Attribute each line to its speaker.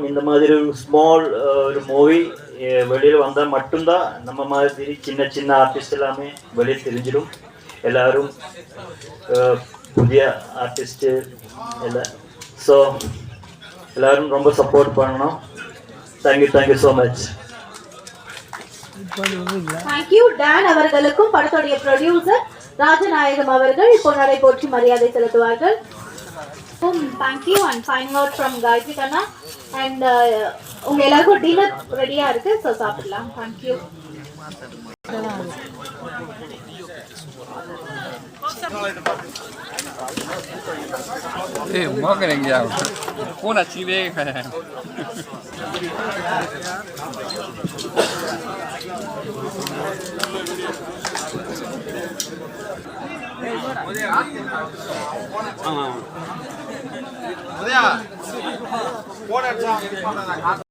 Speaker 1: இந்த மாதிரி ஒரு ஸ்மால் ஒரு மூவி வெளியில் வந்தால் மட்டும்தான் நம்ம மாதிரி சின்ன சின்ன ஆர்டிஸ்ட் எல்லாமே வெளியே தெரிஞ்சிடும். எல்லாரும் புதிய ஆர்டிஸ்ட்டு எல்லாம். ஸோ எல்லோரும் ரொம்ப சப்போர்ட் பண்ணணும். Thank you so much.
Speaker 2: தேங்க்யூ டான் அவர்களுக்கும் படத்துடைய ப்ரொடியூசர் ராஜநாயகம் அவர்கள் இப்போ நடைபோற்றி மரியாதை செலுத்துவார்கள். Thank you and signing out from Gayatri Kanna and உங்க எல்லாருக்கும் டின்னர் ரெடியா இருக்கு, சோ சாப்பிடலாம். Thank you.
Speaker 3: Eh, mo que ya. Una chile.